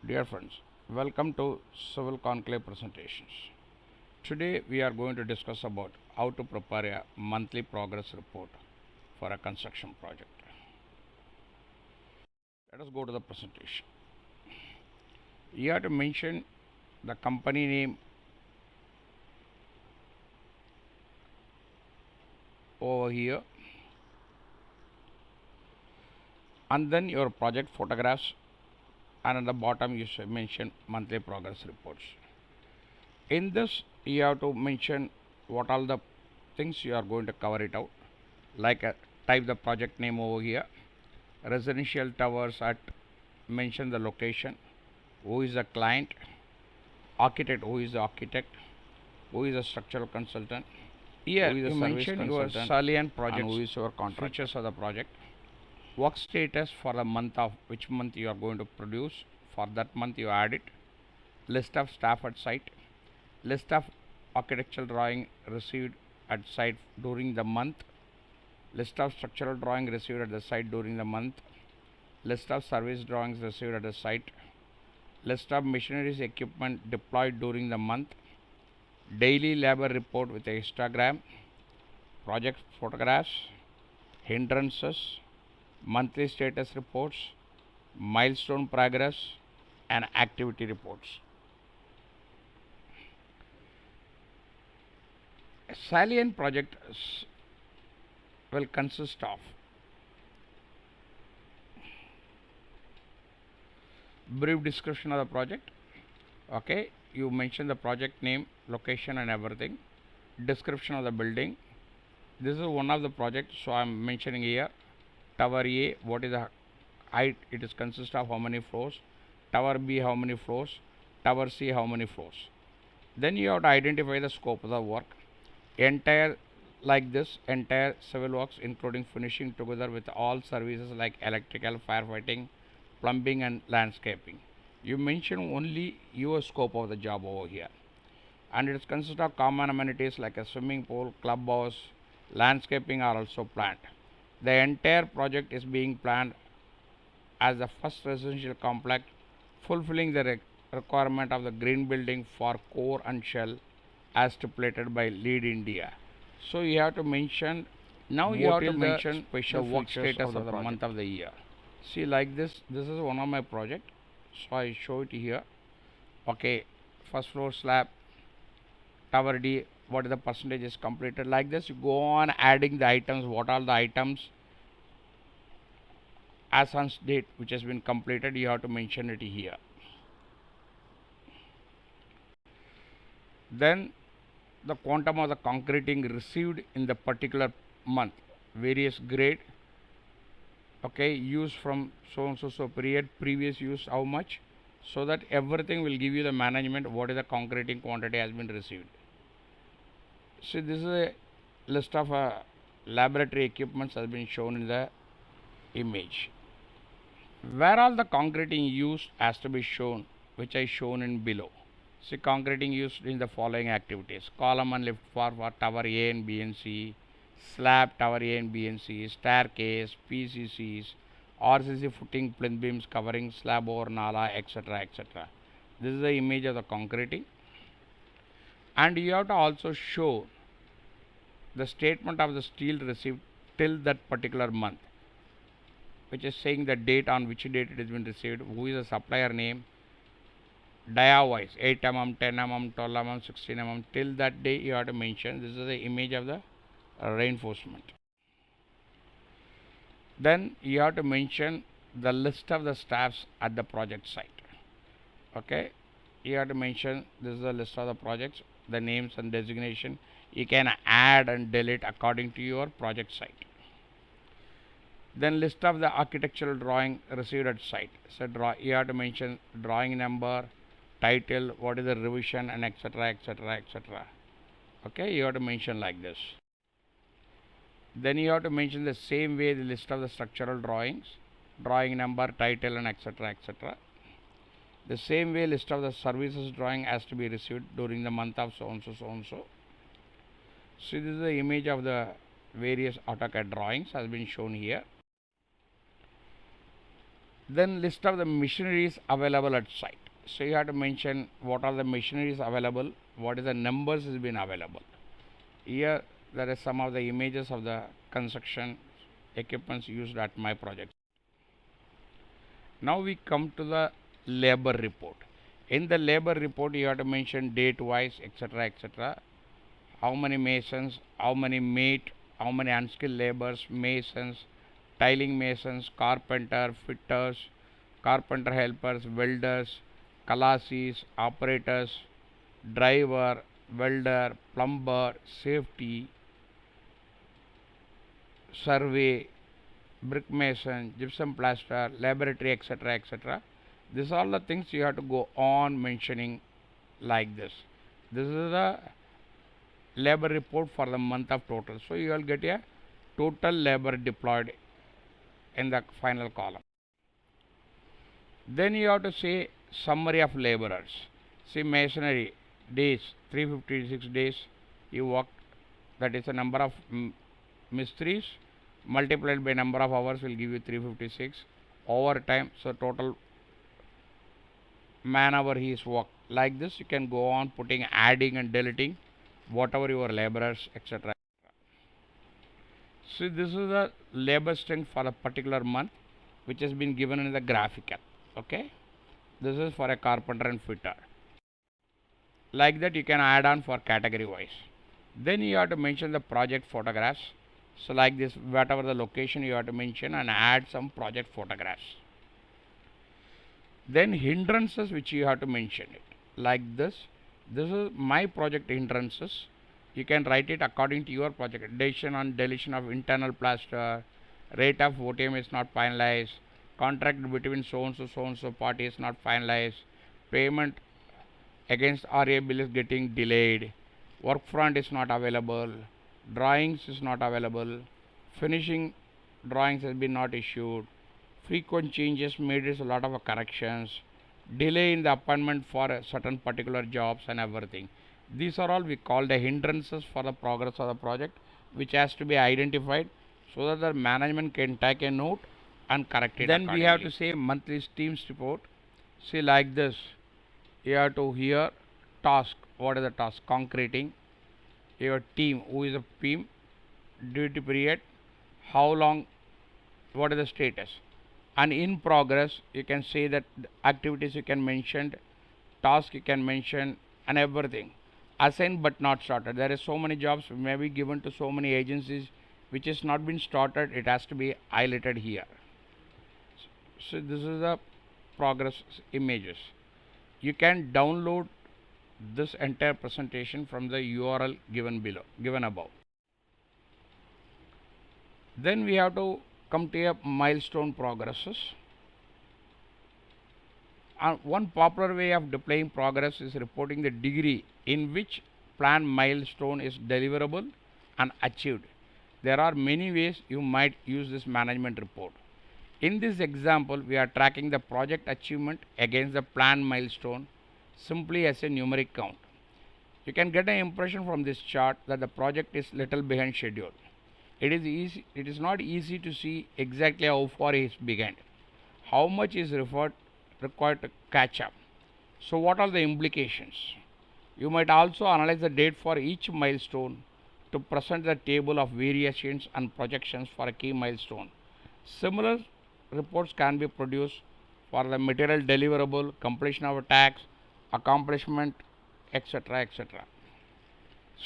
Dear friends, welcome to Civil Conclave presentations. Today we are going to discuss about how to prepare a monthly progress report for a construction project. Let us go to the presentation. You have to mention the company name over here, and then your project photographs, and at the bottom you should mention monthly progress reports. In this you have to mention what all the things you are going to cover it out, like type the project name over here, residential towers at, mention the location, who is the client, architect, who is the architect, who is the structural consultant. Here you mention your salient project, who is your contract, features of the project, work status for the month of which month you are going to produce, for that month you add it, list of staff at site, list of architectural drawing received at site during the month, list of structural drawing received at the site during the month, list of service drawings received at the site, list of machineries equipment deployed during the month, daily labor report with a histogram, project photographs, hindrances, monthly status reports, milestone progress, and activity reports. A salient project will consist of brief description of the project. Okay, you mention the project name, location, and everything. Description of the building. This is one of the projects, so I am mentioning here. Tower A, what is the height? It is consist of how many floors? Tower B, how many floors? Tower C, how many floors? Then you have to identify the scope of the work. Entire like this, entire civil works including finishing together with all services like electrical, firefighting, plumbing, and landscaping. You mention only your scope of the job over here, and it consists of common amenities like a swimming pool, clubhouse, landscaping are also planned. The entire project is being planned as the first residential complex, fulfilling the requirement of the green building for core and shell as stipulated by Lead India. So you have to mention, now you have to mention special work status of the month of the year. See, like this is one of my project, so I show it here. Okay, first floor slab, tower D, what is the percentage is completed. Like this you go on adding the items, what are the items as on date which has been completed, you have to mention it here. Then the quantum of the concreting received in the particular month, various grade, okay, use from so and so period, previous use how much, so that everything will give you the management what is the concreting quantity has been received. See, this is a list of laboratory equipments has been shown in the image. Where all the concreting used has to be shown, which I shown in below. See, concreting used in the following activities: column and lift for tower A and B and C, slab tower A and B and C, staircase, PCCs, RCC footing, plinth beams covering slab over nala, etc. etc. This is the image of the concreting, and you have to also show the statement of the steel received till that particular month, which is saying the date on which date it has been received, who is the supplier name, dia wise 8 mm, 10 mm, 12 mm, 16 mm, till that day you have to mention. This is the image of the reinforcement. Then you have to mention the list of the staffs at the project site. Okay, you have to mention this is the list of the projects, the names and designation. You can add and delete according to your project site. Then list of the architectural drawing received at site. So you have to mention drawing number, title, what is the revision, and etc. etc. etc. Okay, you have to mention like this. Then you have to mention the same way the list of the structural drawings, drawing number, title, and etc. etc. The same way list of the services drawing has to be received during the month of so and so so and so. See, this is the image of the various AutoCAD drawings has been shown here. Then list of the machineries available at site. So you have to mention what are the machineries available, what is the numbers has been available. Here there is some of the images of the construction equipments used at my project. Now we come to the labor report. In the labor report you have to mention date wise, etc., etc., how many masons, how many mate, how many unskilled laborers, masons, tiling masons, carpenter, fitters, carpenter helpers, welders, kalassis, operators, driver, welder, plumber, safety, survey, brick mason, gypsum plaster, laboratory, etc., etc. These are all the things you have to go on mentioning like this. This is the labor report for the month of total. So you will get a total labor deployed in the final column. Then you have to say summary of laborers. See masonry days, 356 days you worked, that is the number of mistries multiplied by number of hours will give you 356. Overtime, so total man hour he is worked. Like this you can go on putting, adding and deleting whatever your laborers, etc. So this is the labor strength for a particular month which has been given in the graphical. Okay, this is for a carpenter and fitter. Like that you can add on for category wise. Then you have to mention the project photographs. So like this, whatever the location you have to mention and add some project photographs. Then hindrances which you have to mention it like this. This is my project hindrances. You can write it according to your project. Addition and deletion of internal plaster, rate of OTM is not finalized, contract between so and so party is not finalized, payment against RA bill is getting delayed, work front is not available, drawings is not available, finishing drawings has been not issued, frequent changes made is a lot of corrections, delay in the appointment for a certain particular jobs and everything. These are all we call the hindrances for the progress of the project, which has to be identified so that the management can take a note and correct it. Then we have to say monthly teams report. See like this, you have to here task, what is the task, concreting, your team, who is a team, duty period, how long, what is the status, and in progress you can say that activities you can mention, task you can mention, and everything. Assigned but not started, there is so many jobs may be given to so many agencies which has not been started, it has to be highlighted here. So this is the progress images. You can download this entire presentation from the URL given below, given above. Then we have to come to a milestone progresses. One popular way of displaying progress is reporting the degree in which planned milestone is deliverable and achieved. There are many ways you might use this management report. In this example, we are tracking the project achievement against the planned milestone simply as a numeric count. You can get an impression from this chart that the project is little behind schedule. It is not easy to see exactly how far it is behind, how much is required to catch up. So what are the implications? You might also analyze the date for each milestone to present the table of variations and projections for a key milestone. Similar reports can be produced for the material deliverable, completion of a task, accomplishment, etc., etc.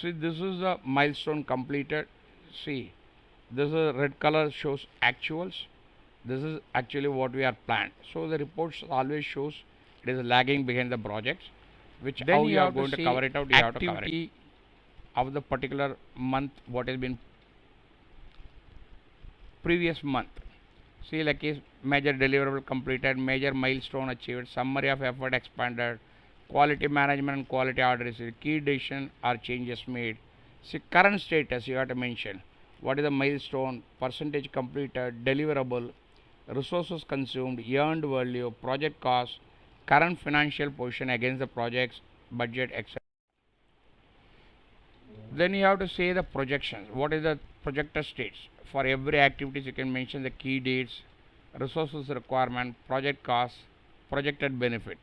See, this is the milestone completed. See, this is red color shows actuals. This is actually what we are planned. So the reports always shows it is lagging behind the projects, which then how you are going to cover it out. You have to cover it of the particular month, what has been previous month. See, like is major deliverable completed, major milestone achieved, summary of effort expanded, quality management and quality order received, key decision or changes made. See, current status you have to mention. What is the milestone, percentage completed, deliverable, resources consumed, earned value, project cost, current financial position against the project's budget, etc. Then you have to say the projections. What is the projected states? For every activities you can mention the key dates, resources requirement, project cost, projected benefit.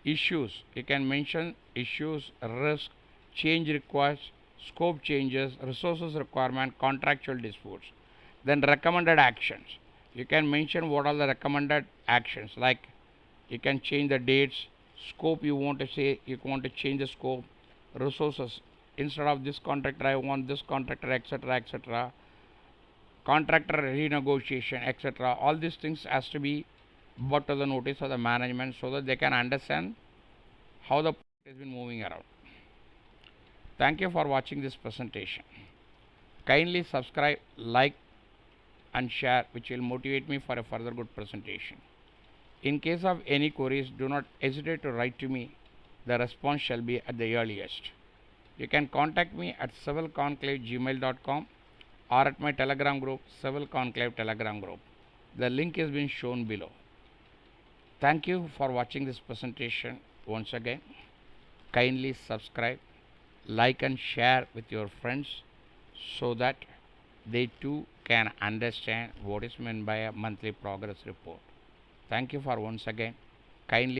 Issues, you can mention issues, risk, change requests, scope changes, resources requirement, contractual disputes. Then recommended actions, you can mention what are the recommended actions, like you can change the dates, scope, you want to say you want to change the scope, resources, instead of this contractor I want this contractor, etc., etc., contractor renegotiation, etc. All these things has to be brought to the notice of the management so that they can understand how the project has been moving around. Thank you for watching this presentation. Kindly subscribe, like and share, which will motivate me for a further good presentation. In case of any queries, do not hesitate to write to me. The response shall be at the earliest. You can contact me at civilconclave@gmail.com or at my Telegram group, Civil Conclave Telegram group. The link has been shown below. Thank you for watching this presentation once again. Kindly subscribe, like and share with your friends so that they too can understand what is meant by a monthly progress report. Thank you for once again kindly